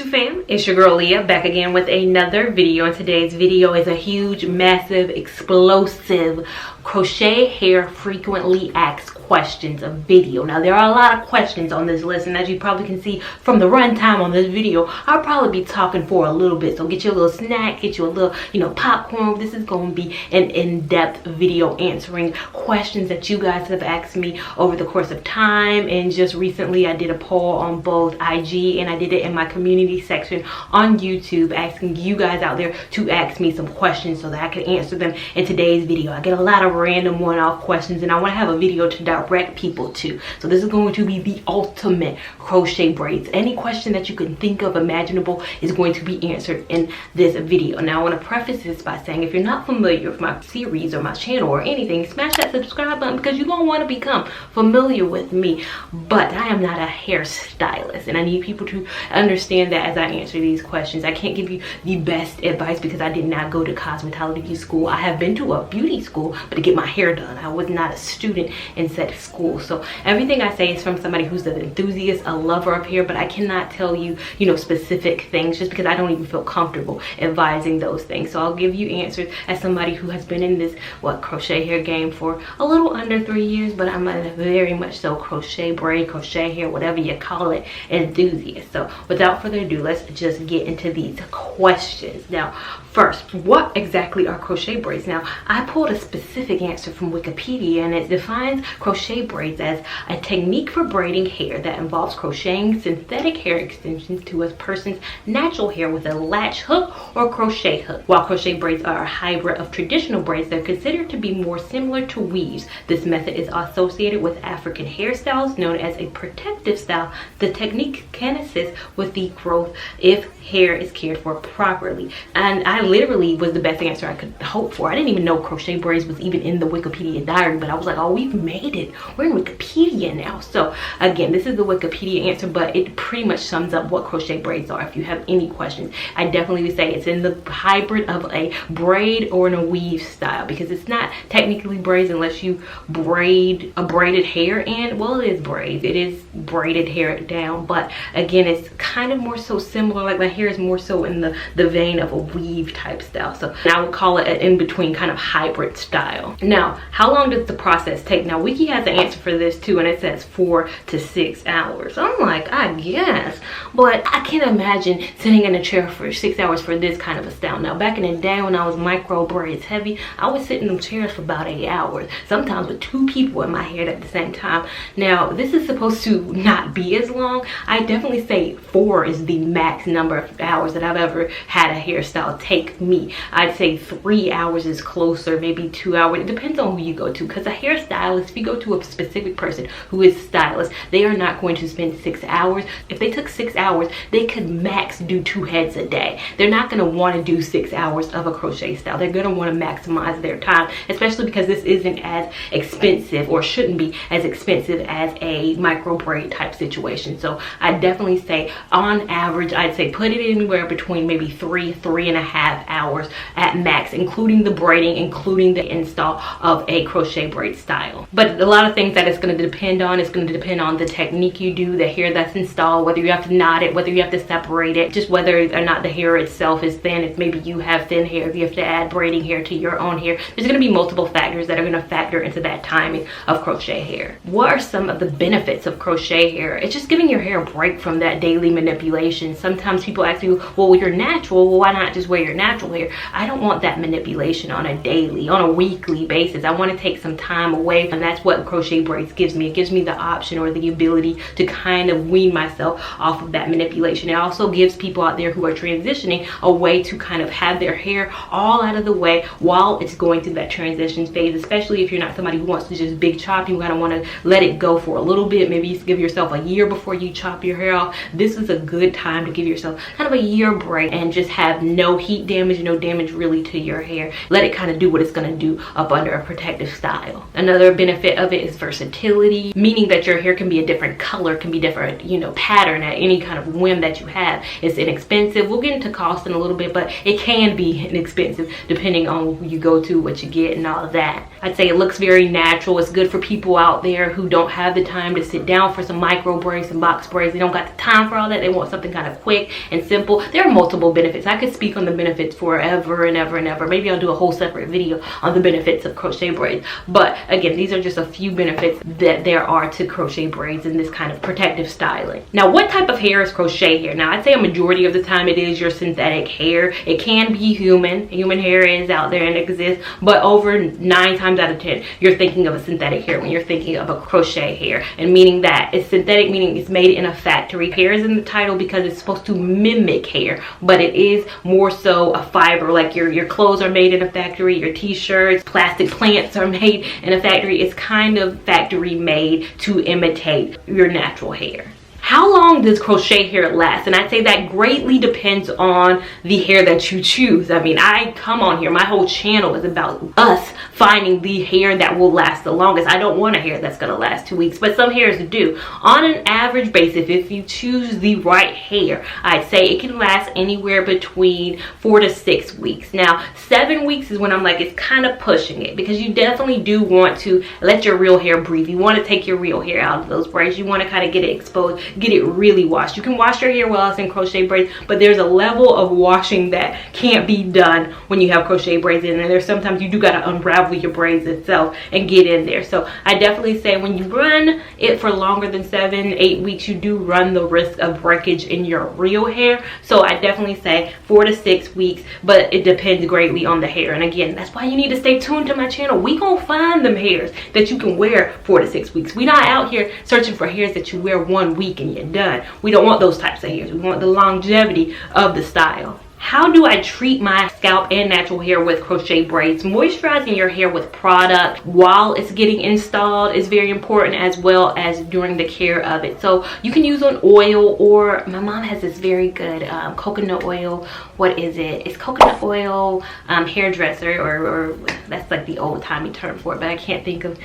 YouTube fam, it's your girl Leah back again with another video, and today's video is a huge, massive, explosive crochet hair frequently asked questions of video. Now there are a lot of questions on this list, and as you probably can see from the runtime on this video, I'll probably be talking for a little bit, so get you a little snack, get you a little popcorn. This is going to be an in-depth video answering questions that you guys have asked me over the course of time. And just recently I did a poll on both IG and I did it in my community section on YouTube, asking you guys out there to ask me some questions so that I can answer them in today's video. I get a lot of random one-off questions, and I want to have a video to direct people to. So this is going to be the ultimate crochet braids. Any question that you can think of imaginable is going to be answered in this video. Now I want to preface this by saying, if you're not familiar with my series or my channel or anything, smash that subscribe button because you're going to want to become familiar with me. But I am not a hairstylist, and I need people to understand that as I answer these questions. I can't give you the best advice because I did not go to cosmetology school. I have been to a beauty school, but to get my hair done. I was not a student in said school. So everything I say is from somebody who's an enthusiast, a lover of hair, but I cannot tell you, specific things just because I don't even feel comfortable advising those things. So I'll give you answers as somebody who has been in this crochet hair game for a little under 3 years, but I'm a very much so crochet braid, crochet hair, whatever you call it, enthusiast. So without further ado, let's just get into these questions. Now first, what exactly are crochet braids? Now I pulled a specific answer from Wikipedia, and it defines crochet braids as a technique for braiding hair that involves crocheting synthetic hair extensions to a person's natural hair with a latch hook or crochet hook. While crochet braids are a hybrid of traditional braids, they're considered to be more similar to weaves. This method is associated with African hairstyles known as a protective style. The technique can assist with the growth if hair is cared for properly. And I literally was the best answer I could hope for. I didn't even know crochet braids was even in the Wikipedia diary, but I was like, oh, we've made it. We're in Wikipedia now. So again, this is the Wikipedia answer, but it pretty much sums up what crochet braids are. If you have any questions, I definitely would say it's in the hybrid of a braid or in a weave style, because it's not technically braids unless you braid a braided hair. And well, it is braids, it is braided hair down, but again, it's kind of more so similar, like my hair is more so in the vein of a weave type style. So I would call it an in-between kind of hybrid style. Now, how long does the process take? Now Wiki has an answer for this too, and it says 4 to 6 hours. I'm like, I guess, but I can't imagine sitting in a chair for 6 hours for this kind of a style. Now back in the day when I was micro braids heavy, I would sit in them chairs for about 8 hours, sometimes with 2 people in my head at the same time. Now this is supposed to not be as long. I definitely say 4 is the max number of hours that I've ever had a hairstyle take me. I'd say 3 hours is closer, maybe 2 hours. It depends on who you go to, because a hairstylist, if you go to a specific person who is stylist, they are not going to spend 6 hours. If they took 6 hours, they could max do 2 heads a day. They're not going to want to do 6 hours of a crochet style. They're going to want to maximize their time, especially because this isn't as expensive, or shouldn't be as expensive as a micro braid type situation. So I definitely say on average, I'd say put it anywhere between maybe 3.5 hours at max, including the braiding, including the install of a crochet braid style. But a lot of things that it's going to depend on, it's going to depend on the technique you do, the hair that's installed, whether you have to knot it, whether you have to separate it, just whether or not the hair itself is thin, if maybe you have thin hair, if you have to add braiding hair to your own hair. There's going to be multiple factors that are going to factor into that timing of crochet hair. What are some of the benefits of crochet hair? It's just giving your hair a break from that daily manipulation. Sometimes people ask you, well, you're natural, well, why not just wear your natural hair? I don't want that manipulation on a weekly basis. I want to take some time away, and that's what crochet braids gives me. It gives me the option or the ability to kind of wean myself off of that manipulation. It also gives people out there who are transitioning a way to kind of have their hair all out of the way while it's going through that transition phase, especially if you're not somebody who wants to just big chop. You kind of want to let it go for a little bit. Maybe you give yourself a year before you chop your hair off. This is a good time to give yourself kind of a year break and just have no heat damage, no damage really to your hair. Let it kind of do what it's going to do up under a protective style. Another benefit of it is versatility, meaning that your hair can be a different color, can be different, you know, pattern at any kind of whim that you have. It's inexpensive. We'll get into cost in a little bit, but it can be inexpensive depending on who you go to, what you get, and all of that. I'd say it looks very natural. It's good for people out there who don't have the time to sit down for some micro braids and box braids. They don't got the time for all that. They want something kind of quick and simple. There are multiple benefits. I could speak on the benefits forever and ever and ever. Maybe I'll do a whole separate video on the benefits of crochet braids. But again, these are just a few benefits that there are to crochet braids in this kind of protective styling. Now, what type of hair is crochet hair? Now, I'd say a majority of the time it is your synthetic hair. It can be human. Human hair is out there and exists, but over 9 times out of 10, you're thinking of a synthetic hair when you're thinking of a crochet hair. And meaning that it's synthetic, meaning it's made in a factory. Hair is in the title because it's supposed to mimic hair, but it is more so a fiber. Like your clothes are made in a factory, your t-shirts, plastic plants are made in a factory. It's kind of factory made to imitate your natural hair. How long does crochet hair last? And I'd say that greatly depends on the hair that you choose. I mean, I come on here, my whole channel is about us finding the hair that will last the longest. I don't want a hair that's gonna last 2 weeks, but some hairs do. On an average basis, if you choose the right hair, I'd say it can last anywhere between 4 to 6 weeks. Now, 7 weeks is when I'm like, it's kind of pushing it, because you definitely do want to let your real hair breathe. You want to take your real hair out of those braids. You want to kind of get it exposed, get it really washed. You can wash your hair while it's in crochet braids, but there's a level of washing that can't be done when you have crochet braids in, and there's sometimes you do got to unravel your braids itself and get in there. So I definitely say when you run it for longer than 7, 8 weeks, you do run the risk of breakage in your real hair. So I definitely say 4 to 6 weeks, but it depends greatly on the hair. And again, that's why you need to stay tuned to my channel. We gonna find them hairs that you can wear 4 to 6 weeks. We not out here searching for hairs that you wear 1 week and you're done. We don't want those types of hairs. We want the longevity of the style. How do I treat my scalp and natural hair with crochet braids? Moisturizing your hair with product while it's getting installed is very important, as well as during the care of it. So you can use an oil, or my mom has this very good coconut oil. What is it? It's coconut oil hairdresser, or that's like the old-timey term for it, but I can't think of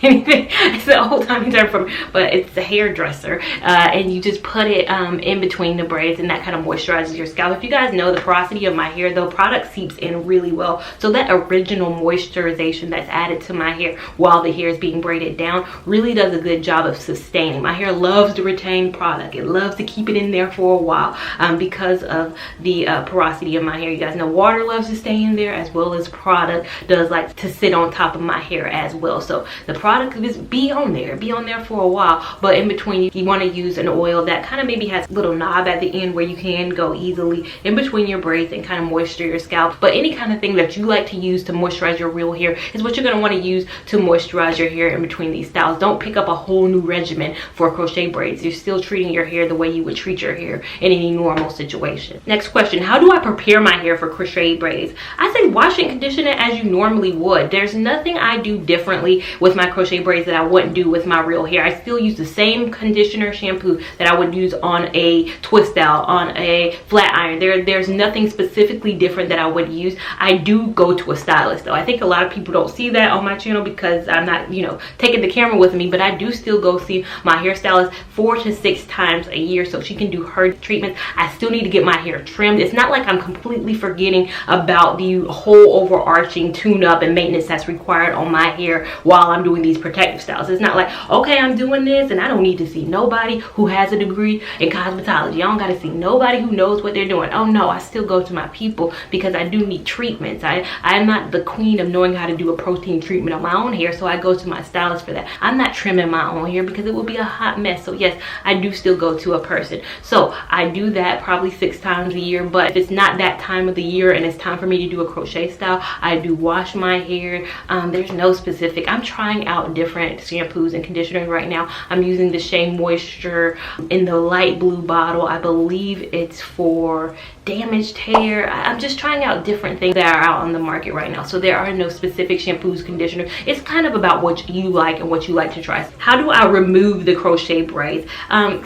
anything. It's the old-timey term for it, but it's a hairdresser, and you just put it in between the braids, and that kind of moisturizes your scalp. If you guys know the porosity of my hair, though, product seeps in really well, so that original moisturization that's added to my hair while the hair is being braided down really does a good job of sustaining. My hair loves to retain product. It loves to keep it in there for a while because of the porosity of my hair. You guys know water loves to stay in there, as well as product does like to sit on top of my hair as well. So the product is be on there for a while, but in between you want to use an oil that kind of maybe has a little knob at the end where you can go easily in between your braids and kind of moisture your scalp. But any kind of thing that you like to use to moisturize your real hair is what you're going to want to use to moisturize your hair in between these styles. Don't pick up a whole new regimen for crochet braids. You're still treating your hair the way you would treat your hair in any normal situation. Next question, how do I prepare my hair for crochet braids? I say wash and condition it as you normally would. There's nothing I do differently with my crochet braids that I wouldn't do with my real hair. I still use the same conditioner shampoo that I would use on a twist out, on a flat iron. There's nothing specifically different that I would use. I do go to a stylist though. I think a lot of people don't see that on my channel because I'm not, you know, taking the camera with me, but I do still go see my hairstylist 4 to 6 times a year so she can do her treatments. I still need to get my hair trimmed. It's not like I'm completely forgetting about the whole overarching tune-up and maintenance that's required on my hair while I'm doing these protective styles. It's not like, okay, I'm doing this and I don't need to see nobody who has a degree in cosmetology. I don't got to see nobody who knows what they're doing. Oh no, I still go to my people because I do need treatments. I'm not the queen of knowing how to do a protein treatment on my own hair, so I go to my stylist for that. I'm not trimming my own hair because it would be a hot mess. So yes, I do still go to a person. So I do that probably 6 times a year, but if it's not that time of the year and it's time for me to do a crochet style, I do wash my hair. There's no specific. I'm trying out out different shampoos and conditioners right now. I'm using the Shea Moisture in the light blue bottle. I believe it's for damaged hair. I'm just trying out different things that are out on the market right now. So there are no specific shampoos, conditioners. It's kind of about what you like and what you like to try. How do I remove the crochet braids?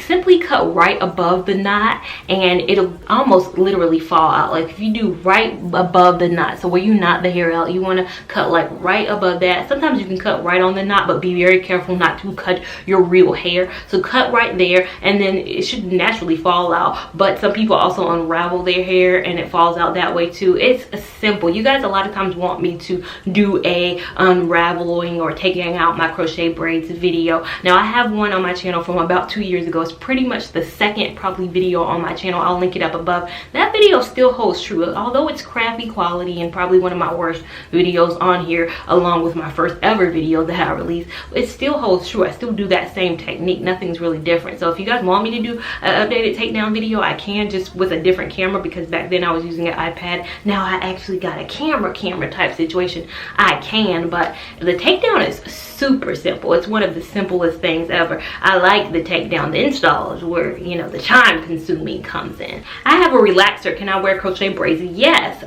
Simply cut right above the knot and it'll almost literally fall out. Like if you do right above the knot, so where you knot the hair out, you want to cut like right above that. Sometimes you can cut right on the knot, but be very careful not to cut your real hair. So cut right there and then it should naturally fall out. But some people also unravel their hair and it falls out that way too. It's simple. You guys a lot of times want me to do a unraveling or taking out my crochet braids video. Now I have one on my channel from about 2 years ago. It's pretty much the second probably video on my channel. I'll link it up above. That video still holds true, although it's crappy quality and probably one of my worst videos on here, along with my first ever video that I released. It still holds true. I still do that same technique. Nothing's really different. So if you guys want me to do an updated takedown video, I can, just with a different camera, because back then I was using an iPad. Now I actually got a camera type situation. I can, but the takedown is super simple. It's one of the simplest things ever. I like the takedown. The install is where, you know, the time consuming comes in. I have a relaxer. Can I wear crochet braids? Yes.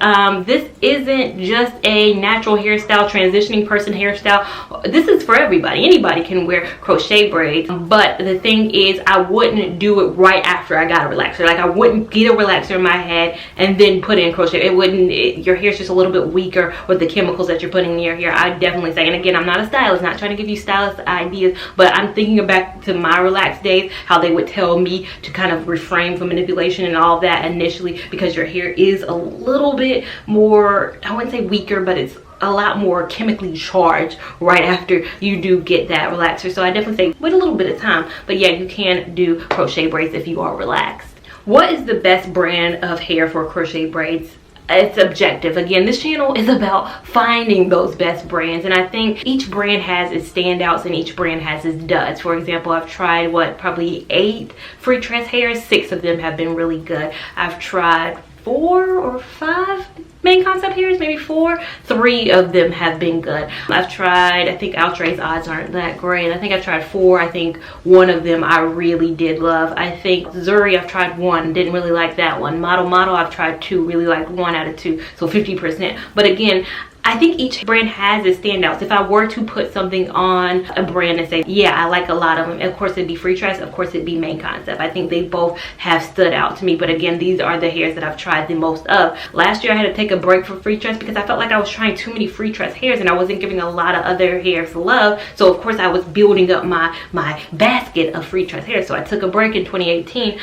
This isn't just a natural hairstyle, transitioning person hairstyle. This is for everybody. Anybody can wear crochet braids, but the thing is I wouldn't do it right after I got a relaxer. Like I wouldn't get a relaxer in my head and then put in crochet. It wouldn't, your hair's just a little bit weaker with the chemicals that you're putting in your hair. I definitely say, and again, I'm not a stylist, not trying to give you stylist ideas, but I'm thinking back to my relaxed days, how they would tell me to kind of refrain from manipulation and all that initially, because your hair is a little bit more, I wouldn't say weaker, but it's a lot more chemically charged right after you do get that relaxer. So I definitely say wait a little bit of time, but yeah, you can do crochet braids if you are relaxed. What is the best brand of hair for crochet braids? It's objective. Again, this channel is about finding those best brands, and I think each brand has its standouts and each brand has its duds. For example, I've tried probably 8 free tress hairs. 6 of them have been really good. I've tried 4 or 5 main concept hairs, maybe 4. 3 of them have been good. I've tried, I think Outray's odds aren't that great. I think I've tried 4. I think 1 of them I really did love. I think Zuri, I've tried 1, didn't really like that one. Model, I've tried 2, really liked 1 out of 2, so 50%. But again, I think each brand has its standouts. If I were to put something on a brand and say, yeah, I like a lot of them, of course it'd be free tress, of course it'd be main concept. I think they both have stood out to me, but again, these are the hairs that I've tried the most of. Last year I had to take a break from free tress because I felt like I was trying too many free tress hairs and I wasn't giving a lot of other hairs love. So of course I was building up my basket of free tress hairs. So I took a break in 2018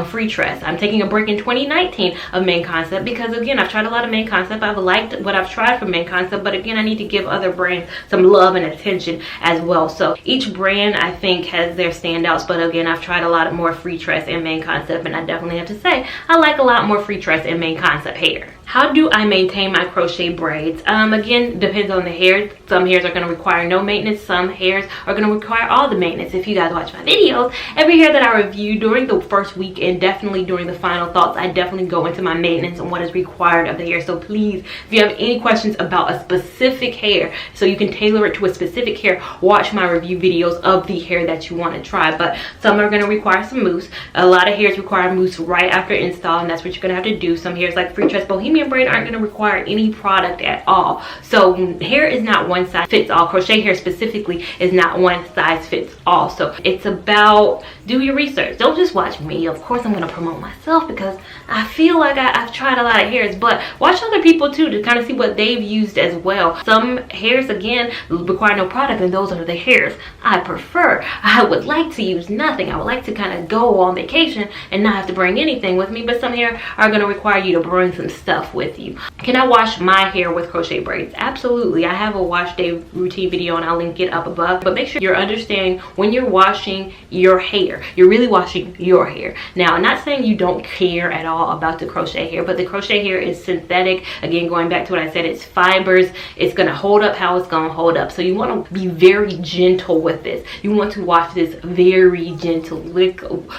free tress. I'm taking a break in 2019 of main concept because again, I've tried a lot of main concept. I've liked what I've tried from main concept, but again, I need to give other brands some love and attention as well. So each brand I think has their standouts, but again, I've tried a lot more free tress and main concept, and I definitely have to say I like a lot more free tress and main concept hair. How do I maintain my crochet braids? Again, depends on the hair. Some hairs are going to require no maintenance. Some hairs are going to require all the maintenance. If you guys watch my videos, every hair that I review during the first week and definitely during the final thoughts, I definitely go into my maintenance and what is required of the hair. So please, if you have any questions about a specific hair, so you can tailor it to a specific hair, watch my review videos of the hair that you want to try. But some are going to require some mousse. A lot of hairs require mousse right after install, and that's what you're going to have to do. Some hairs like free tress bohemian braid aren't going to require any product at all. So hair is not one size fits all. Crochet hair specifically is not one size fits all. So it's about, do your research. Don't just watch me. Of course I'm going to promote myself because I feel like I've tried a lot of hairs, but watch other people too to kind of see what they've used as well. Some hairs again require no product, and those are the hairs I prefer. I would like to use nothing. I would like to kind of go on vacation and not have to bring anything with me, but some hair are going to require you to bring some stuff with you. Can I wash my hair with crochet braids? Absolutely. I have a wash day routine video and I'll link it up above, but make sure you're understanding when you're washing your hair, you're really washing your hair. Now, I'm not saying you don't care at all about the crochet hair, but the crochet hair is synthetic. Again, going back to what I said, it's fibers. It's going to hold up how it's going to hold up. So you want to be very gentle with this. You want to wash this very gentle,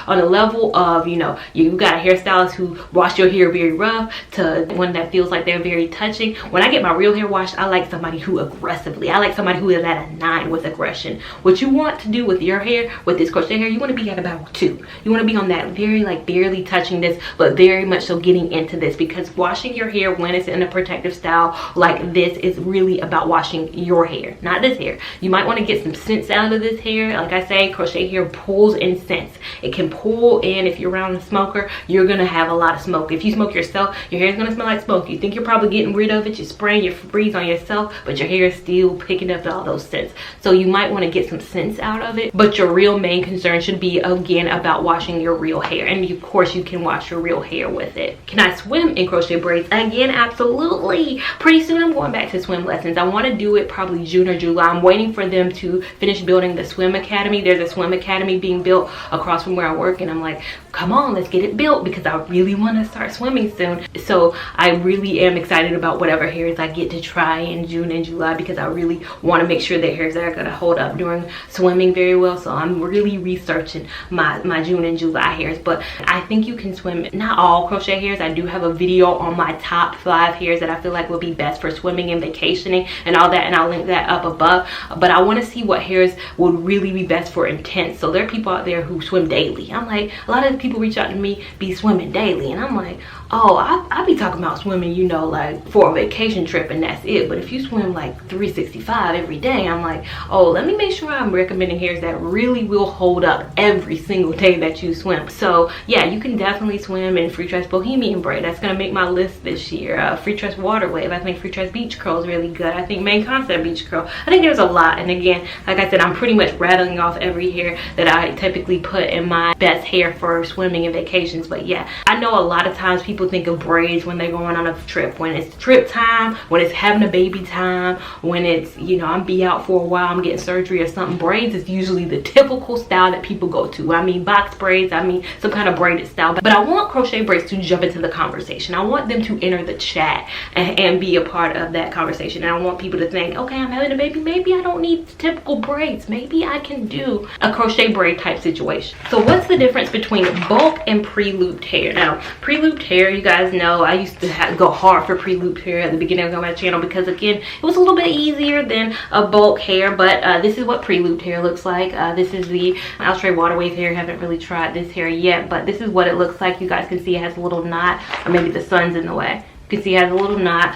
on a level of, you know, you got a hairstylist who wash your hair very rough to one that feels like they're very touching. When I get my real hair washed, I like somebody who aggressively, I like somebody who is at a 9 with aggression. What you want to do with your hair, with this crochet hair, you want to be at about 2. You want to be on that very, like, barely touching this, but very much so getting into this, because washing your hair when it's in a protective style like this is really about washing your hair, not this hair. You might want to get some scents out of this hair. Like I say, crochet hair pulls in scents. It can pull in. If you're around a smoker, you're gonna have a lot of smoke. If you smoke yourself, your hair is gonna smell like smoke. You think you're probably getting rid of it, you're spraying your Febreze on yourself, but your hair is still picking up all those scents. So you might want to get some scents out of it, but your real main concern should be, again, about washing your real hair. And of course you can wash your real hair with it. Can I swim in crochet braids? Again, absolutely. Pretty soon I'm going back to swim lessons. I want to do it probably June or July. I'm waiting for them to finish building the swim academy. There's a swim academy being built across from where I work, and I'm like, come on, let's get it built, because I really want to start swimming soon. So I really am excited about whatever hairs I get to try in June and July, because I really want to make sure that hairs are going to hold up during swimming very well. So I'm really researching my June and July hairs. But I think you can swim, not all crochet hairs. I do have a video on my top 5 hairs that I feel like will be best for swimming and vacationing and all that, and I'll link that up above. But I want to see what hairs would really be best for intense. So there are people out there who swim daily. I'm like, a lot of the people reach out to me be swimming daily, and I'm like, oh, I be talking about swimming, you know, like for a vacation trip and that's it. But if you swim like 365 every day, I'm like, oh, let me make sure I'm recommending hairs that really will hold up every single day that you swim. So yeah, you can definitely swim in free tress bohemian braid. That's gonna make my list this year. Free tress water wave. I think free tress beach curl is really good. I think main concept beach curl. I think there's a lot. And again, like I said, I'm pretty much rattling off every hair that I typically put in my best hair for swimming and vacations. But yeah, I know a lot of times people think of braids when they're going on a trip. When it's trip time, when it's having a baby time, when it's, you know, I'm be out for a while, I'm getting surgery or something. Braids is usually the typical style that people go to. I mean box braids, I mean some kind of braided style. But I want crochet braids to jump into the conversation. I want them to enter the chat and be a part of that conversation. And I want people to think, okay, I'm having a baby, maybe I don't need typical braids. Maybe I can do a crochet braid type situation. So what's the difference between bulk and pre-looped hair? Now, pre-looped hair, you guys know I used to go hard for pre-looped hair at the beginning of my channel, because again, it was a little bit easier than a bulk hair. But this is what pre-looped hair looks like. This is the Outre water wave hair. I haven't really tried this hair yet, but this is what it looks like. You guys can see it has a little knot, or maybe the sun's in the way. You can see it has a little knot.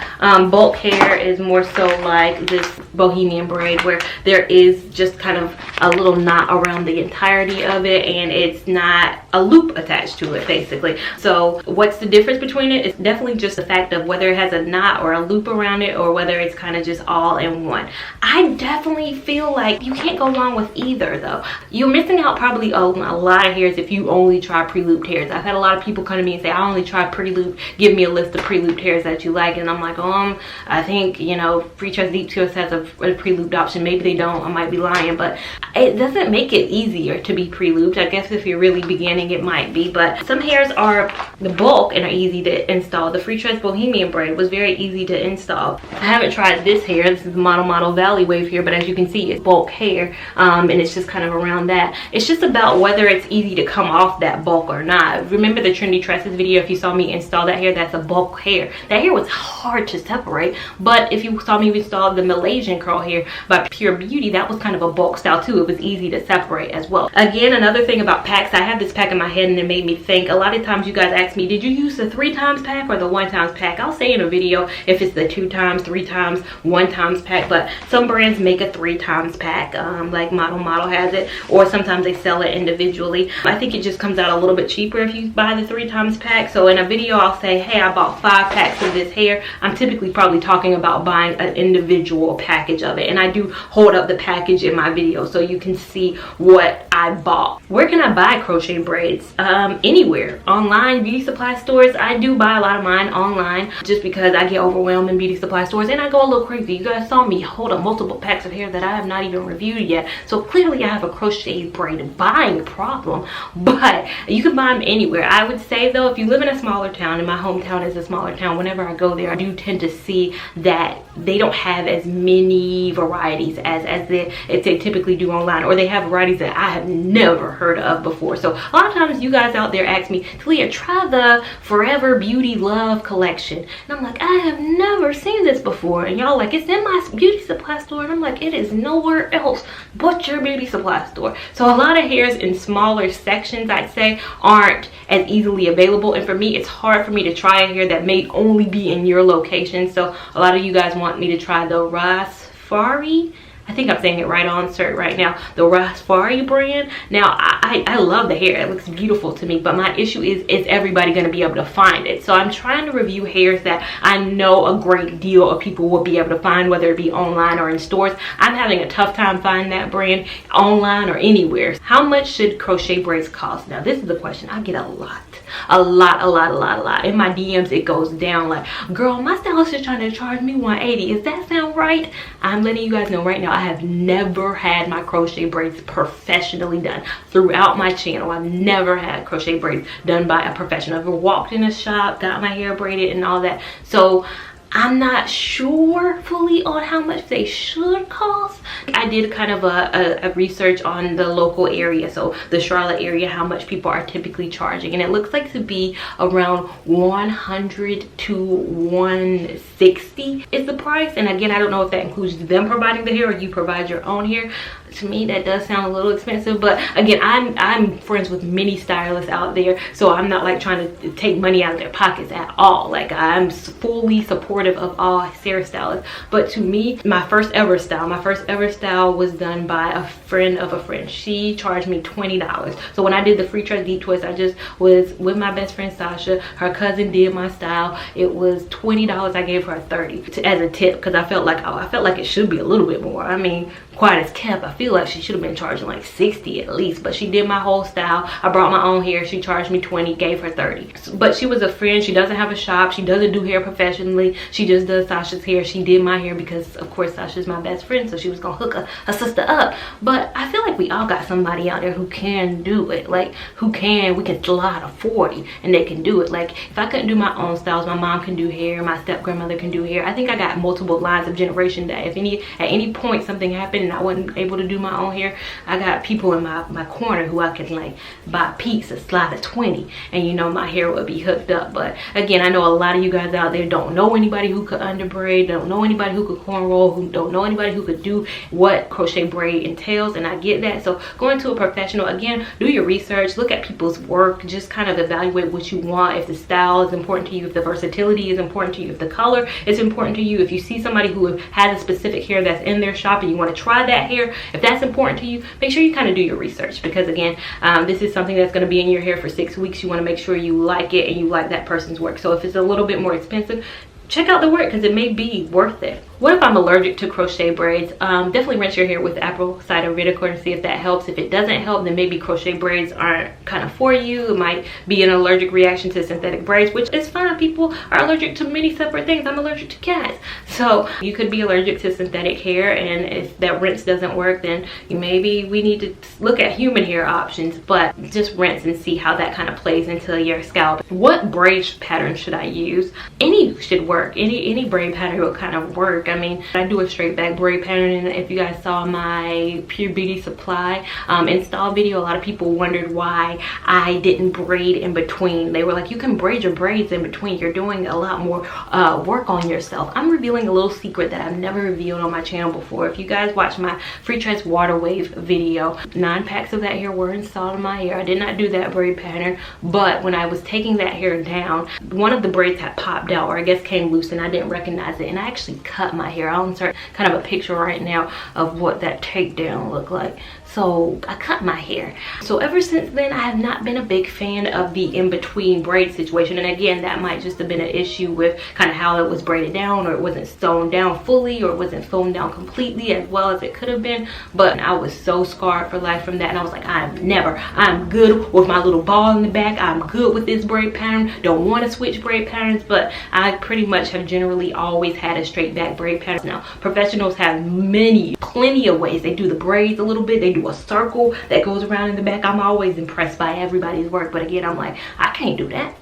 Bulk hair is more so like this bohemian braid, where there is just kind of a little knot around the entirety of it, and it's not a loop attached to it, basically. So what's the difference between it? It's definitely just the fact of whether it has a knot or a loop around it, or whether it's kind of just all in one. I definitely feel like you can't go wrong with either, though. You're missing out probably a lot of hairs if you only try pre-looped hairs. I've had a lot of people come to me and say, I only try pre-looped, give me a list of pre-looped hairs that you like. And I'm like, I think, you know, free tress deep twist has a pre-looped option. Maybe they don't, I might be lying, but it doesn't make it easier to be pre-looped. I guess if you're really beginning, it might be. But some hairs are the bulk and are easy to install. The free tress bohemian braid was very easy to install. I haven't tried this hair. This is the model valley wave here, but as you can see, it's bulk hair, and it's just kind of around that. It's just about whether it's easy to come off that bulk or not. Remember the trendy tresses video? If you saw me install that hair, that's a bulk hair. That hair was hard to separate. But if you saw me install the Malaysian curl hair by Pure Beauty, that was kind of a bulk style too. It was easy to separate as well. Again, another thing about packs, I have this pack in my head and it made me think. A lot of times you guys ask me, did you use the 3 times pack or the 1 times pack? I'll say in a video if it's the 2 times, 3 times, 1 times pack, but some brands make a 3 times pack, like Model has it, or sometimes they sell it individually. I think it just comes out a little bit cheaper if you buy the 3 times pack. So in a video I'll say, hey, I bought 5 packs of this hair. I'm typically probably talking about buying an individual package of it, and I do hold up the package in my video so you can see what I bought. Where can I buy crochet braids? Anywhere. Online, beauty supply stores. I do buy a lot of mine online just because I get overwhelmed in beauty supply stores and I go a little crazy. You guys saw me hold up multiple packs of hair that I have not even reviewed yet, so clearly I have a crochet braid buying problem. But you can buy them anywhere. I would say though, if you live in a smaller town, and my hometown is a smaller town, whenever I go there I do tend to see that they don't have as many varieties as they typically do online, or they have varieties that I have never heard of before. So a lot of times you guys out there ask me, Lia, try the Forever Beauty Love collection. And I'm like, I have never seen this before. And y'all like, it's in my beauty supply store. And I'm like, it is nowhere else but your beauty supply store. So a lot of hairs in smaller sections, I'd say, aren't as easily available. And for me, it's hard for me to try a hair that may only be in your location. So a lot of you guys want me to try the Rasfari, I think I'm saying it right on cert right now, the Rasfari brand. Now I love the hair, it looks beautiful to me, but my issue is everybody going to be able to find it? So I'm trying to review hairs that I know a great deal of people will be able to find, whether it be online or in stores. I'm having a tough time finding that brand online or anywhere. How much should crochet braids cost? Now this is the question I get a lot. In my DMs it goes down like, girl, my stylist is trying to charge me $180. Does that sound right? I'm letting you guys know right now, I have never had my crochet braids professionally done. Throughout my channel, I've never had crochet braids done by a professional. I've ever walked in a shop, got my hair braided and all that. So I'm not sure fully on how much they should cost. I did kind of a research on the local area, so the Charlotte area, how much people are typically charging, and it looks like to be around $100 to $160 is the price. And again, I don't know if that includes them providing the hair or you provide your own hair. To me, that does sound a little expensive, but again, I'm friends with many stylists out there, so I'm not like trying to take money out of their pockets at all. Like, I'm fully supportive of all hairstylists. But to me, my first ever style was done by a friend of a friend. She charged me $20. So when I did the free trust deep twist, I just was with my best friend Sasha. Her cousin did my style. It was $20. I gave her $30 as a tip, because I felt like it should be a little bit more. I mean, quiet as kept, I feel like she should have been charging like $60 at least, but she did my whole style. I brought my own hair. She charged me $20, gave her $30. But she was a friend. She doesn't have a shop. She doesn't do hair professionally. She just does Sasha's hair. She did my hair because of course Sasha's my best friend, so she was gonna hook her sister up. But I feel like we all got somebody out there who can do it, like we can slide a 40 and they can do it. Like, if I couldn't do my own styles, my mom can do hair, my step grandmother can do hair. I think I got multiple lines of generation that if at any point something happened and I wasn't able to do my own hair, I got people in my corner who I could like buy a piece, a slide of 20, and you know, my hair would be hooked up. But again, I know a lot of you guys out there don't know anybody who could under braid, don't know anybody who could cornrow, who don't know anybody who could do what crochet braid entails, and I get that. So going to a professional, again, do your research, look at people's work, just kind of evaluate what you want. If the style is important to you, if the versatility is important to you, if the color is important to you, if you see somebody who has a specific hair that's in their shop and you want to try that hair, if that's important to you, make sure you kind of do your research, because again, this is something that's going to be in your hair for 6 weeks. You want to make sure you like it and you like that person's work. So if it's a little bit more expensive, check out the work, because it may be worth it. What if I'm allergic to crochet braids? Definitely rinse your hair with apple cider vinegar and see if that helps. If it doesn't help, then maybe crochet braids aren't kind of for you. It might be an allergic reaction to synthetic braids, which is fine. People are allergic to many separate things. I'm allergic to cats. So you could be allergic to synthetic hair, and if that rinse doesn't work, then maybe we need to look at human hair options. But just rinse and see how that kind of plays into your scalp. What braid pattern should I use? Any should work. Any braid pattern will kind of work. I mean, I do a straight back braid pattern, and if you guys saw my Pure Beauty Supply install video, a lot of people wondered why I didn't braid in between. They were like, you can braid your braids in between. You're doing a lot more work on yourself. I'm revealing a little secret that I've never revealed on my channel before. If you guys watch my free tress water wave video, 9 packs of that hair were installed in my hair. I did not do that braid pattern, but when I was taking that hair down, one of the braids had popped out, or I guess came loose, and I didn't recognize it, and I actually cut my hair. I'll insert kind of a picture right now of what that takedown looked like. So I cut my hair. So ever since then, I have not been a big fan of the in-between braid situation. And again, that might just have been an issue with kind of how it was braided down, or it wasn't sewn down fully, or it wasn't sewn down completely as well as it could have been. But I was so scarred for life from that, and I was like, I'm good with my little ball in the back. I'm good with this braid pattern. Don't want to switch braid patterns, but I pretty much have generally always had a straight back braid pattern. Now, professionals have plenty of ways. They do the braids a little bit. They do a circle that goes around in the back. I'm always impressed by everybody's work, but again, I'm like, I can't do that.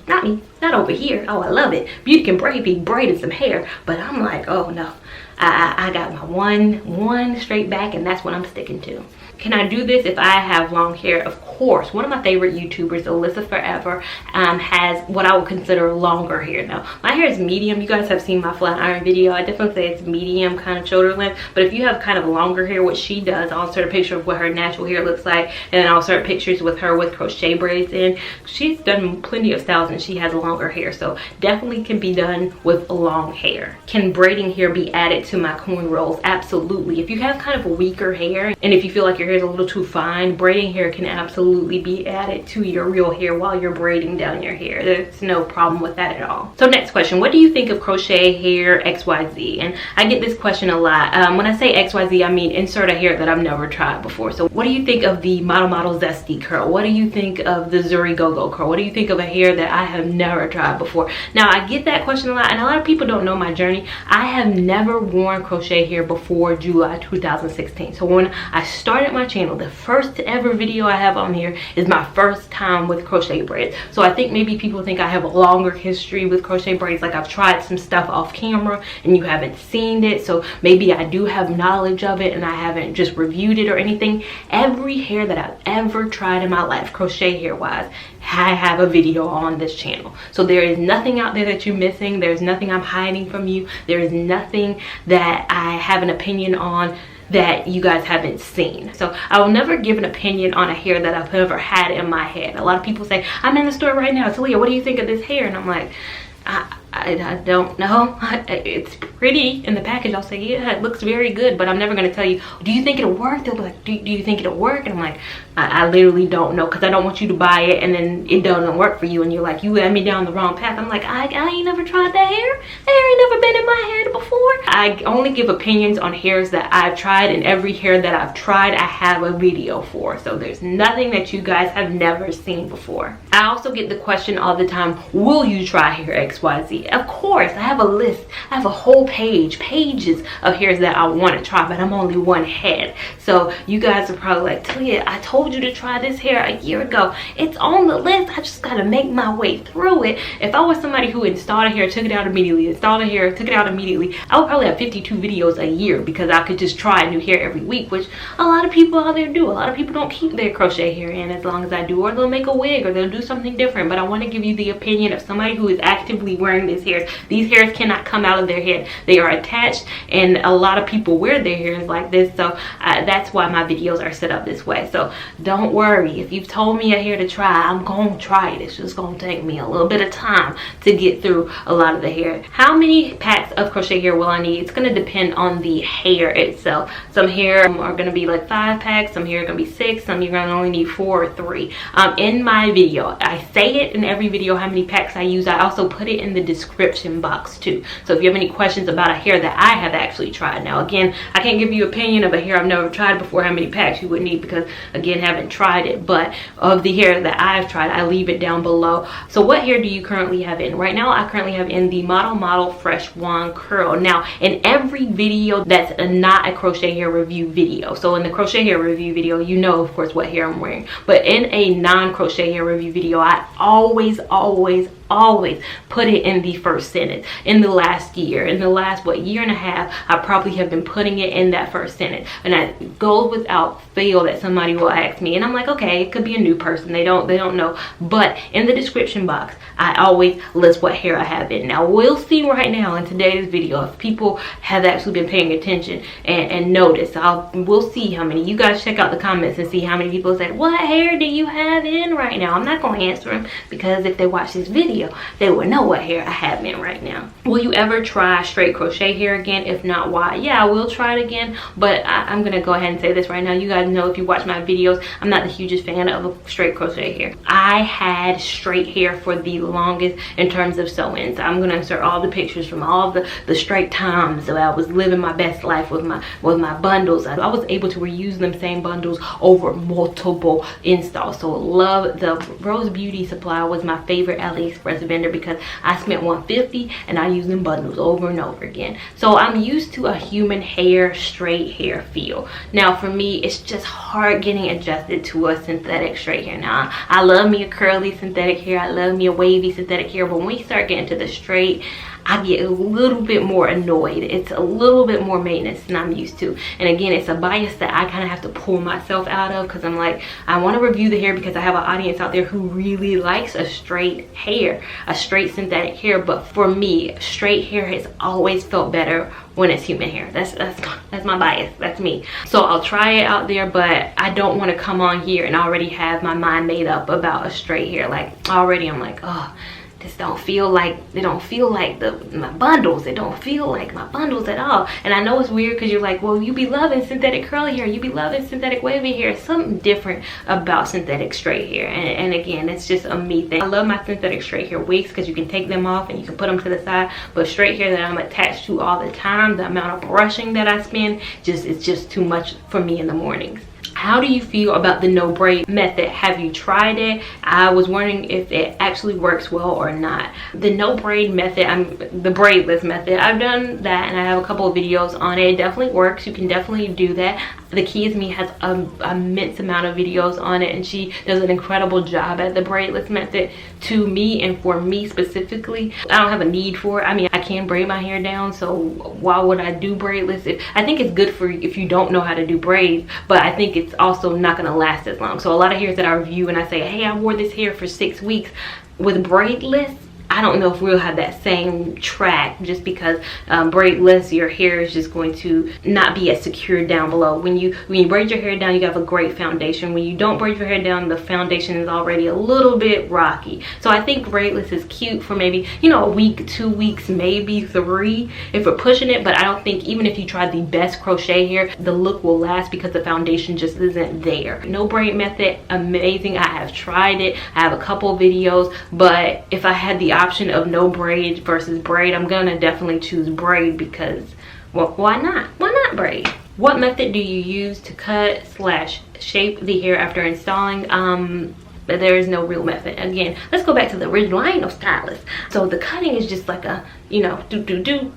Not me, not over here. Oh, I love it. Beauty can braid, be braiding some hair, but I'm like, oh no, I got my one straight back, and that's what I'm sticking to. Can I do this if I have long hair? Of course. One of my favorite YouTubers, Alyssa Forever, has what I would consider longer hair. Now, my hair is medium. You guys have seen my flat iron video. I definitely say it's medium, kind of shoulder length. But if you have kind of longer hair, what she does, I'll insert a picture of what her natural hair looks like, and then I'll insert pictures with her with crochet braids in. She's done plenty of styles and she has longer hair, so definitely can be done with long hair. Can braiding hair be added to my cornrows? Absolutely. If you have kind of weaker hair and if you feel like your hair is a little too fine, braiding hair can absolutely be added to your real hair while you're braiding down your hair. There's no problem with that at all. So next question, what do you think of crochet hair XYZ? And I get this question a lot. When I say XYZ, I mean insert a hair that I've never tried before. So what do you think of the Model Zesty curl? What do you think of the Zuri Go-Go curl? What do you think of a hair that I have never tried before? Now, I get that question a lot, and a lot of people don't know my journey. I have never worn crochet hair before July 2016. So when I started my channel, the first ever video I have on here is my first time with crochet braids. So I think maybe people think I have a longer history with crochet braids, like I've tried some stuff off camera and you haven't seen it. So maybe I do have knowledge of it and I haven't just reviewed it or anything. Every hair that I've ever tried in my life, crochet hair wise, I have a video on this channel. So there is nothing out there that you're missing. There's nothing I'm hiding from you. There is nothing that I have an opinion on that you guys haven't seen. So I will never give an opinion on a hair that I've ever had in my head. A lot of people say, I'm in the store right now, so Lia, what do you think of this hair? And I'm like, I don't know. It's pretty in the package. I'll say, yeah, it looks very good, but I'm never going to tell you, do you think it'll work? They'll be like, do you think it'll work? And I'm like, I literally don't know, because I don't want you to buy it and then it doesn't work for you and you're like, you led me down the wrong path. I'm like, I ain't never tried that hair. That hair ain't never been in my head before. I only give opinions on hairs that I've tried, and every hair that I've tried I have a video for. So there's nothing that you guys have never seen before. I also get the question all the time, will you try hair XYZ? Of course. I have a list. I have a whole pages of hairs that I want to try, but I'm only one head. So you guys are probably like, Talia, I told you to try this hair a year ago. It's on the list. I just gotta make my way through it. If I was somebody who installed a hair, took it out immediately, installed a hair, took it out immediately, I would probably have 52 videos a year, because I could just try a new hair every week, which a lot of people out there do. A lot of people don't keep their crochet hair in as long as I do, or they'll make a wig, or they'll do something different. But I want to give you the opinion of somebody who is actively wearing these hairs. These hairs cannot come out of their head. They are attached, and a lot of people wear their hairs like this. So that's why my videos are set up this way. So don't worry. If you've told me a hair to try, I'm going to try it. It's just going to take me a little bit of time to get through a lot of the hair. How many packs of crochet hair will I need? It's going to depend on the hair itself. Some hair are going to be like 5 packs. Some hair are going to be 6. Some you're going to only need 4 or 3. In my video, I say it in every video how many packs I use. I also put it in the description box too. So if you have any questions about a hair that I have actually tried. Now again, I can't give you opinion of a hair I've never tried before, how many packs you would need, because again, haven't tried it. But of the hair that I've tried, I leave it down below. So what hair do you currently have in? Right now I currently have in the Model Fresh Wand Curl. Now in every video that's not a crochet hair review video, so in the crochet hair review video, you know of course what hair I'm wearing, but in a non-crochet hair review video, I always put it in the first sentence. In the last year, in the last year and a half, I probably have been putting it in that first sentence. And it goes without fail that somebody will ask me, and I'm like, okay, it could be a new person, they don't know, but in the description box I always list what hair I have in. Now we'll see right now in today's video if people have actually been paying attention and notice. We'll see how many. You guys check out the comments and see how many people said, what hair do you have in right now? I'm not going to answer them, because if they watch this video they will know what hair I have in right now. Will you ever try straight crochet hair again? If not, why? Yeah, I will try it again, but I'm gonna go ahead and say this right now. You guys know, if you watch my videos, I'm not the hugest fan of straight crochet hair. I had straight hair for the longest in terms of sew-ins. I'm gonna insert all the pictures from all the straight times that I was living my best life with my bundles. I was able to reuse them same bundles over multiple installs. So love the Rose Beauty Supply was my favorite AliExpress vendor, because I spent $150 and I use them bundles over and over again. So I'm used to a human hair, straight hair feel. Now for me, it's just hard getting adjusted to a synthetic straight hair. Now I love me a curly synthetic hair, I love me a wavy synthetic hair, but when we start getting to the straight, I get a little bit more annoyed. It's a little bit more maintenance than I'm used to. And again, it's a bias that I kind of have to pull myself out of, because I'm like, I want to review the hair because I have an audience out there who really likes a straight hair, a straight synthetic hair. But for me, straight hair has always felt better when it's human hair. That's my bias. That's me. So I'll try it out there, but I don't want to come on here and already have my mind made up about a straight hair. Like already I'm like, oh, this don't feel like, they don't feel like my bundles. It don't feel like my bundles at all. And I know it's weird because you're like, well, you be loving synthetic curly hair, you be loving synthetic wavy hair. Something different about synthetic straight hair. And again, it's just a me thing. I love my synthetic straight hair wigs because you can take them off and you can put them to the side. But straight hair that I'm attached to all the time, the amount of brushing that I spend, it's just too much for me in the mornings. How do you feel about the no braid method? Have you tried it? I was wondering if it actually works well or not. The no braid method, the braidless method, I've done that and I have a couple of videos on it. It definitely works. You can definitely do that. The Key Is Me has an immense amount of videos on it, and she does an incredible job at the braidless method. To me, and for me specifically, I don't have a need for it. I mean, I can braid my hair down, so why would I do braidless? I think it's good for if you don't know how to do braids, but I think it's also not going to last as long. So a lot of hairs that I review and I say, hey, I wore this hair for 6 weeks with braidless, I don't know if we'll have that same track, just because braidless, your hair is just going to not be as secure down below. When you braid your hair down, you have a great foundation. When you don't braid your hair down, the foundation is already a little bit rocky. So I think braidless is cute for maybe, you know, a week, 2 weeks, maybe 3 if we're pushing it. But I don't think, even if you try the best crochet hair, the look will last because the foundation just isn't there. No braid method, amazing. I have tried it. I have a couple videos, but if I had the option of no braid versus braid, I'm gonna definitely choose braid because, well, why not? Why not braid? What method do you use to cut / shape the hair after installing? There is no real method. Again, let's go back to the original. I ain't no stylist, so the cutting is just like a, you know, do.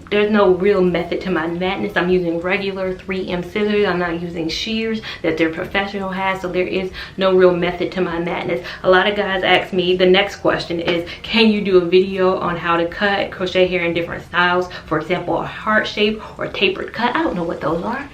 There's no real method to my madness. I'm using regular 3M scissors. I'm not using shears that their professional has, so there is no real method to my madness. A lot of guys ask me, the next question is, can you do a video on how to cut crochet hair in different styles? For example, a heart shape or tapered cut. I don't know what those are.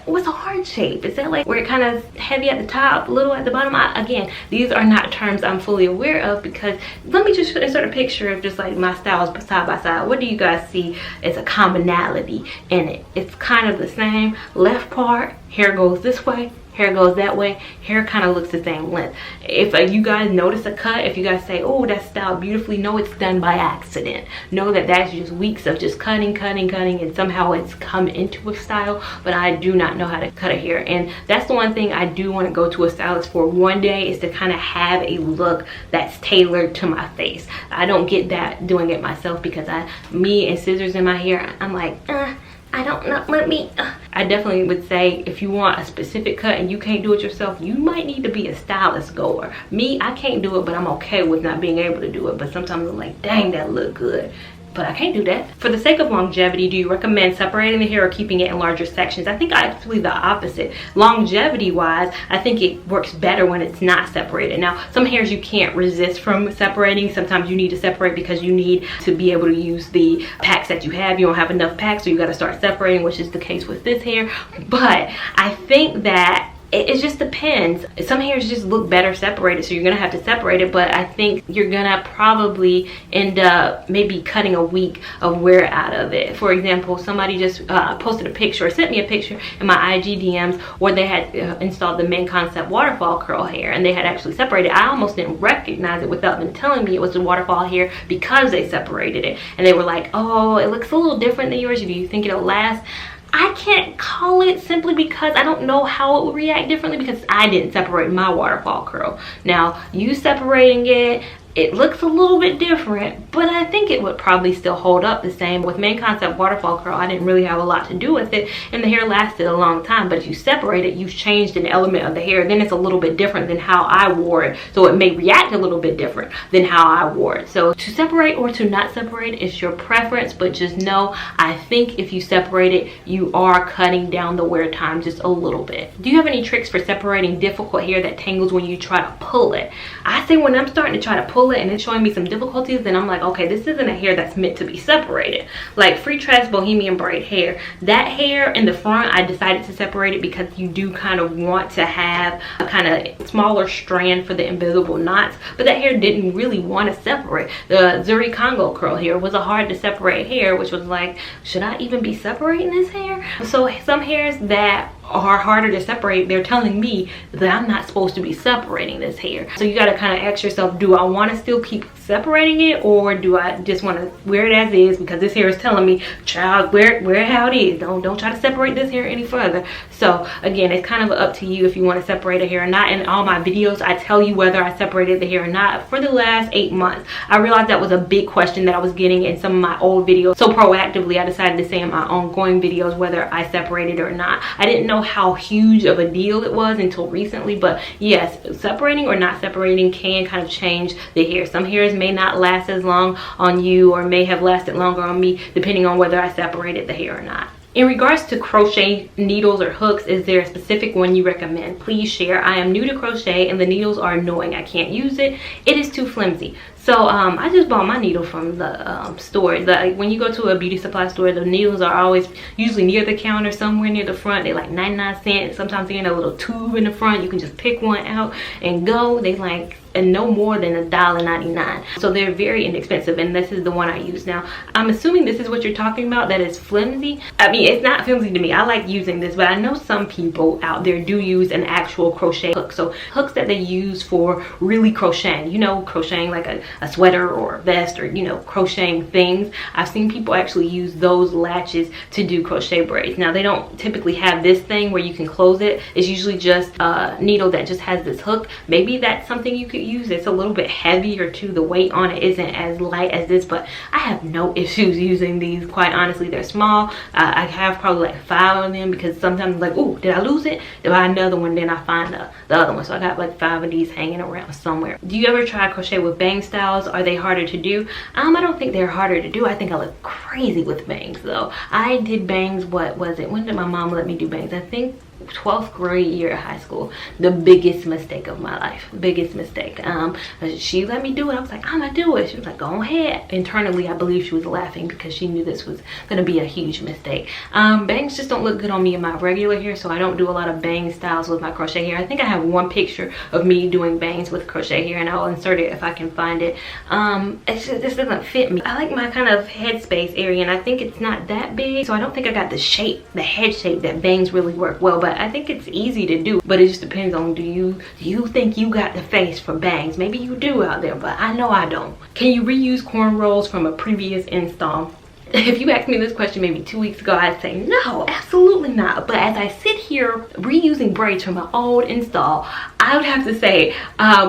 What's a heart shape? Is that like where it kind of heavy at the top, little at the bottom? Again, these are not terms I'm fully aware of, because let me just insert a picture of just like my styles side by side. What do you guys see as a commonality in it? It's kind of the same. Left part, hair goes this way, hair goes that way, hair kind of looks the same length. If you guys notice a cut, if you guys say, oh, that's styled beautifully, no, it's done by accident. Know that that's just weeks of just cutting, and somehow it's come into a style. But I do not know how to cut a hair, and that's the one thing I do want to go to a stylist for one day, is to kind of have a look that's tailored to my face. I don't get that doing it myself, because me and scissors in my hair, I'm like, I don't know, I definitely would say, if you want a specific cut and you can't do it yourself, you might need to be a stylist goer. Me, I can't do it, but I'm okay with not being able to do it. But sometimes I'm like, dang, that look good, but I can't do that. For the sake of longevity, do you recommend separating the hair or keeping it in larger sections? I think actually the opposite. Longevity wise, I think it works better when it's not separated. Now, some hairs you can't resist from separating. Sometimes you need to separate because you need to be able to use the packs that you have. You don't have enough packs, so you got to start separating, which is the case with this hair. But I think that it just depends. Some hairs just look better separated, so you're gonna have to separate it. But I think you're gonna probably end up maybe cutting a week of wear out of it. For example, somebody just posted a picture or sent me a picture in my IG DMs where they had installed the main concept waterfall curl hair, and they had actually separated. I almost didn't recognize it without them telling me it was the waterfall hair, because they separated it. And they were like, oh, it looks a little different than yours. Do you think it'll last? I can't call it, simply because I don't know how it would react differently, because I didn't separate my waterfall curl. Now, you separating it, it looks a little bit different, but I think it would probably still hold up the same. With main concept waterfall curl, I didn't really have a lot to do with it, and the hair lasted a long time. But if you separate it, you've changed an element of the hair, then it's a little bit different than how I wore it. So it may react a little bit different than how I wore it. So to separate or to not separate is your preference, but just know, I think if you separate it, you are cutting down the wear time just a little bit. Do you have any tricks for separating difficult hair that tangles when you try to pull it? I say when I'm starting to try to pull pull it and it's showing me some difficulties, then I'm like, okay, this isn't a hair that's meant to be separated. Like Free Trash Bohemian braid hair, that hair in the front, I decided to separate it because you do kind of want to have a kind of smaller strand for the invisible knots, but that hair didn't really want to separate. The Zuri Congo curl hair was a hard to separate hair, which was like, should I even be separating this hair? So some hairs that are harder to separate, they're telling me that I'm not supposed to be separating this hair. So you got to kind of ask yourself, do I want to still keep separating it, or do I just want to wear it as is because this hair is telling me, child, wear it how it is. Don't try to separate this hair any further. So again, it's kind of up to you if you want to separate a hair or not. In all my videos, I tell you whether I separated the hair or not. For the last 8 months, I realized that was a big question that I was getting in some of my old videos. So proactively, I decided to say in my ongoing videos whether I separated or not. I didn't know how huge of a deal it was until recently, but yes, separating or not separating can kind of change the hair. Some hairs may not last as long on you, or may have lasted longer on me, depending on whether I separated the hair or not. In regards to crochet needles or hooks, is there a specific one you recommend? Please share. I am new to crochet and the needles are annoying. I can't use it. It is too flimsy. So I just bought my needle from the store. When you go to a beauty supply store, the needles are always usually near the counter, somewhere near the front. They're like 99 cents. Sometimes they're in a little tube in the front. You can just pick one out and go. They like no more than $1.99. So they're very inexpensive, and this is the one I use now. I'm assuming this is what you're talking about, that is flimsy. I mean, it's not flimsy to me. I like using this, but I know some people out there do use an actual crochet hook. So hooks that they use for really crocheting, you know, crocheting like a sweater or a vest, or, you know, crocheting things. I've seen people actually use those latches to do crochet braids. Now, they don't typically have this thing where you can close it. It's usually just a needle that just has this hook. Maybe that's something you could use. It's a little bit heavier too. The weight on it isn't as light as this, but I have no issues using these. Quite honestly, they're small. I have probably like 5 of them, because sometimes I'm like, oh, did I lose it? Then buy another one, then I find the other one. So I got like 5 of these hanging around somewhere. Do you ever try crochet with bang styles? Are they harder to do? I don't think they're harder to do. I think I look crazy with bangs though. I did bangs, what was it? When did my mom let me do bangs? I think 12th grade year of high school. The biggest mistake of my life. Biggest mistake. She let me do it. I was like, I'm gonna do it. She was like, go ahead. Internally, I believe she was laughing because she knew this was gonna be a huge mistake. Bangs just don't look good on me in my regular hair, so I don't do a lot of bang styles with my crochet hair. I think I have one picture of me doing bangs with crochet hair, and I'll insert it if I can find it. This doesn't fit me. I like my kind of headspace area, and I think it's not that big, so I don't think I got the shape, the head shape that bangs really work well. But I think it's easy to do, but it just depends on, do you think you got the face for bangs? Maybe you do out there, but I know I don't. Can you reuse cornrows from a previous install? If you asked me this question maybe 2 weeks ago, I'd say no, absolutely not. But as I sit here reusing braids from my old install, I would have to say,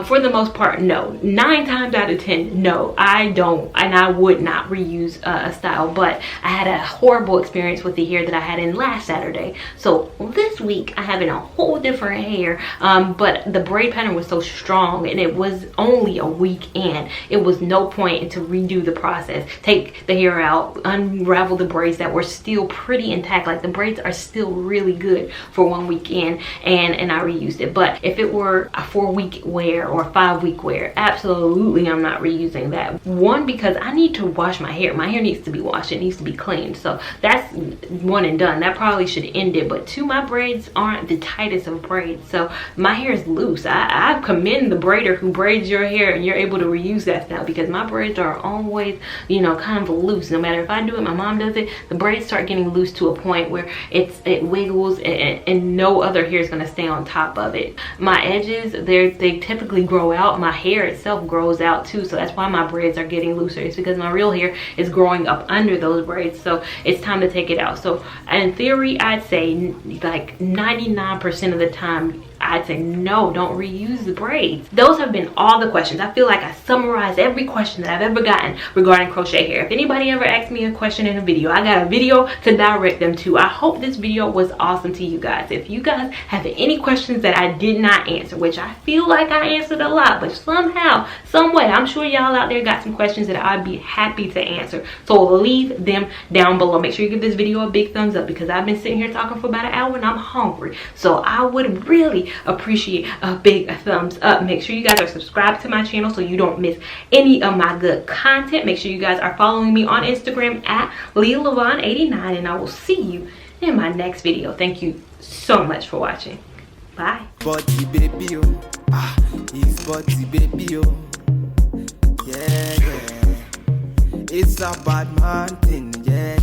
for the most part, no. 9 times out of 10, no, I don't, and I would not reuse a style. But I had a horrible experience with the hair that I had in last Saturday. So this week, I have in a whole different hair, but the braid pattern was so strong, and it was only a week in. It was no point to redo the process. Take the hair out, unravel the braids that were still pretty intact. Like, the braids are still really good for 1 week in, and I reused it. But if it were a 4-week wear or 5-week wear, absolutely I'm not reusing that. One, because I need to wash my hair. My hair needs to be washed. It needs to be cleaned. So that's one and done. That probably should end it. But 2, my braids aren't the tightest of braids, so my hair is loose. I commend the braider who braids your hair and you're able to reuse that style, because my braids are always, you know, kind of loose. No matter if I do it, my mom does it, the braids start getting loose to a point where it wiggles, and no other hair is going to stay on top of it. My edges, they typically grow out. My hair itself grows out too, so that's why my braids are getting looser. It's because my real hair is growing up under those braids, so it's time to take it out. So in theory, I'd say like 99% of the time, I'd say no, don't reuse the braids. Those have been all the questions. I feel like I summarized every question that I've ever gotten regarding crochet hair. If anybody ever asked me a question in a video, I got a video to direct them to. I hope this video was awesome to you guys. If you guys have any questions that I did not answer, which I feel like I answered a lot, but somehow, some way, I'm sure y'all out there got some questions that I'd be happy to answer. So leave them down below. Make sure you give this video a big thumbs up, because I've been sitting here talking for about an hour and I'm hungry. So I would really appreciate a big thumbs up. Make sure you guys are subscribed to my channel so you don't miss any of my good content. Make sure you guys are following me on Instagram at Lia Lavon 89, and I will see you in my next video. Thank you so much for watching. Bye. Body baby, oh. It's body baby, oh. Yeah, yeah. It's a bad man thing, yeah.